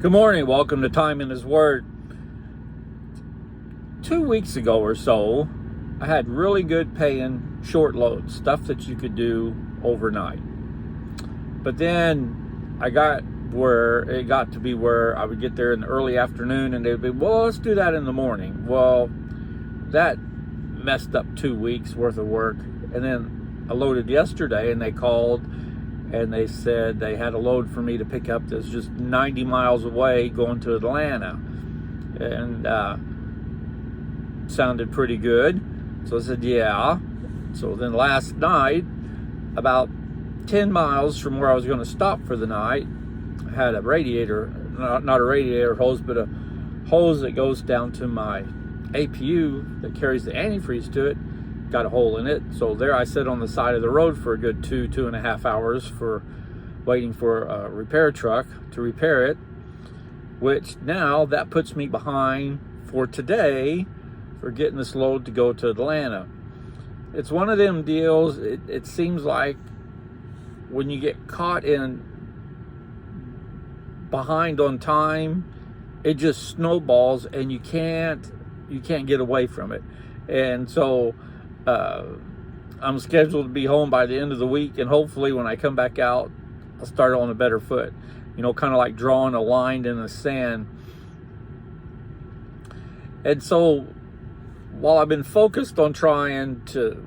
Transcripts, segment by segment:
Good morning. Welcome to Time in His Word. 2 weeks ago or so, I had really good paying short loads, stuff that you could do overnight. But then it got to be where I would get there in the early afternoon and they'd be, well, let's do that in the morning. Well, that messed up 2 weeks worth of work. And then I loaded yesterday and they called and they said they had a load for me to pick up that's just 90 miles away going to Atlanta. And sounded pretty good. So I said, yeah. So then last night, about 10 miles from where I was going to stop for the night, I had a radiator, not a radiator hose, but a hose that goes down to my APU that carries the antifreeze to it. Got a hole in it. So there I sat on the side of the road for a good 2.5 hours for waiting for a repair truck to repair it, which now that puts me behind for today for getting this load to go to Atlanta. It's one of them deals, it seems like when you get caught in behind on time, it just snowballs and you can't get away from it. And so I'm scheduled to be home by the end of the week, and hopefully when I come back out, I'll start on a better foot. You know, kind of like drawing a line in the sand. And so while I've been focused on trying to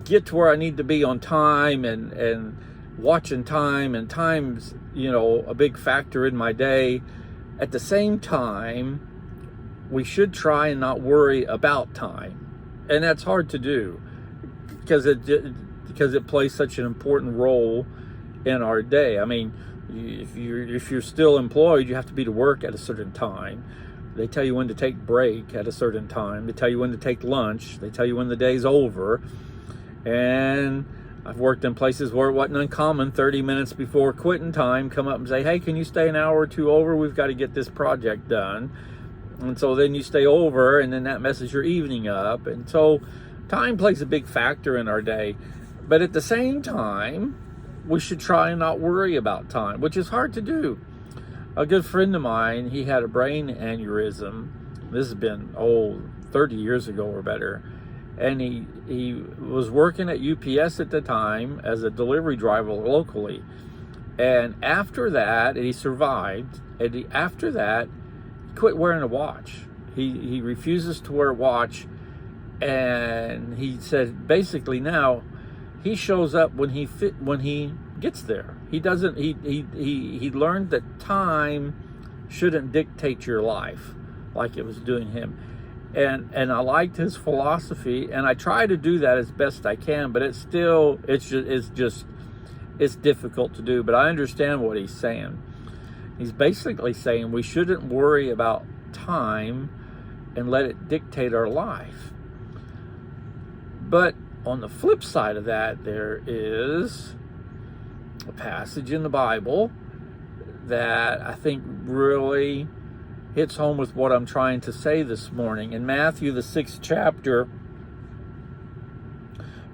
get to where I need to be on time and watching time, and time's, you know, a big factor in my day, at the same time, we should try and not worry about time. And that's hard to do because it plays such an important role in our day. I mean, if you're still employed, you have to be to work at a certain time. They tell you when to take break at a certain time. They tell you when to take lunch. They tell you when the day's over. And I've worked in places where it wasn't uncommon 30 minutes before quitting time, come up and say, hey, can you stay an hour or two over? We've got to get this project done. And so then you stay over, and then that messes your evening up. And so time plays a big factor in our day. But at the same time, we should try and not worry about time, which is hard to do. A good friend of mine, he had a brain aneurysm. This has been, 30 years ago or better. And he was working at UPS at the time as a delivery driver locally. And after that, and he survived, and after that, quit wearing a watch. He refuses to wear a watch, and he said basically now he shows up when he gets there. He doesn't. He learned that time shouldn't dictate your life like it was doing him, and I liked his philosophy, and I try to do that as best I can, but it's difficult to do. But I understand what he's saying. He's basically saying we shouldn't worry about time and let it dictate our life. But on the flip side of that, there is a passage in the Bible that I think really hits home with what I'm trying to say this morning. In Matthew, the 6th chapter,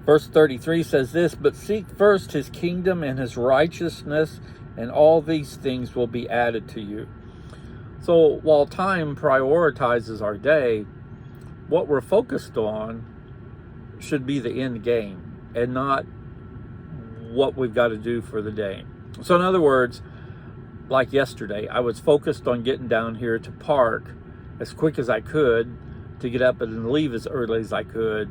verse 33 says this, but seek first his kingdom and his righteousness, and all these things will be added to you. So while time prioritizes our day, what we're focused on should be the end game and not what we've got to do for the day. So in other words, like yesterday, I was focused on getting down here to park as quick as I could to get up and leave as early as I could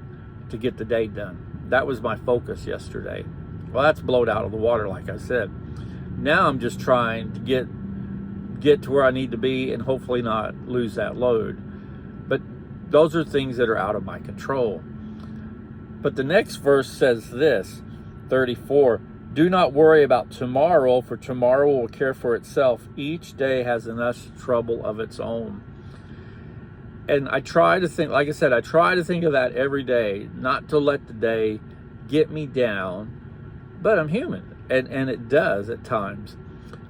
to get the day done. That was my focus yesterday. Well, that's blown out of the water, like I said. Now I'm just trying to get to where I need to be and hopefully not lose that load. But those are things that are out of my control. But the next verse says this, 34, do not worry about tomorrow, for tomorrow will care for itself. Each day has enough trouble of its own. And I try to think, like I said, I try to think of that every day, not to let the day get me down. But I'm human, and it does at times.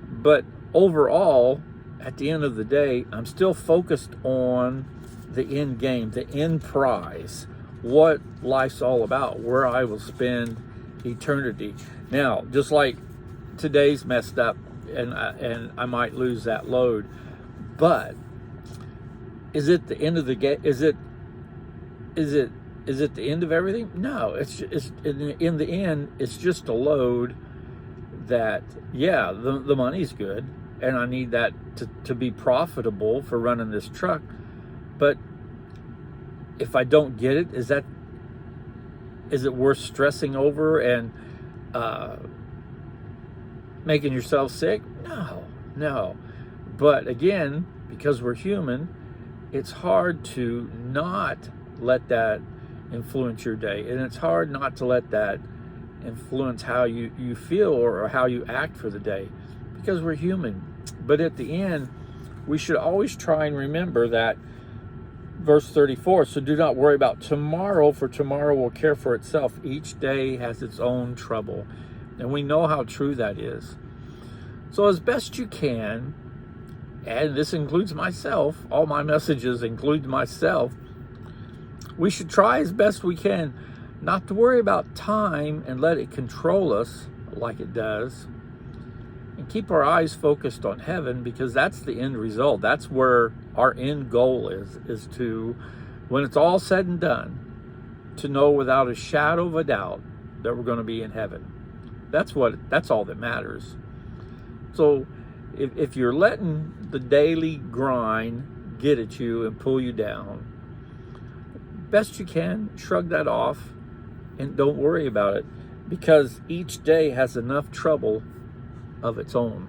But overall, at the end of the day, I'm still focused on the end game, the end prize, what life's all about, where I will spend eternity. Now, just like today's messed up, and I might lose that load. But is it the end of the game? Is it the end of everything? No, it's in the end, it's just a load that, yeah, the money's good, and I need that to be profitable for running this truck. But if I don't get it, is it worth stressing over and making yourself sick? No. But again, because we're human, it's hard to not let that influence your day, and it's hard not to let that influence how you feel or how you act for the day, because we're human. But at the end, we should always try and remember that verse 34, so do not worry about tomorrow, for tomorrow will care for itself. Each day has its own trouble. And we know how true that is. So as best you can, and this includes myself, all my messages include myself, we should try as best we can not to worry about time and let it control us like it does, and keep our eyes focused on heaven, because that's the end result. That's where our end goal is to, when it's all said and done, to know without a shadow of a doubt that we're going to be in heaven. That's all that matters. So if you're letting the daily grind get at you and pull you down, best you can, shrug that off and don't worry about it, because each day has enough trouble of its own.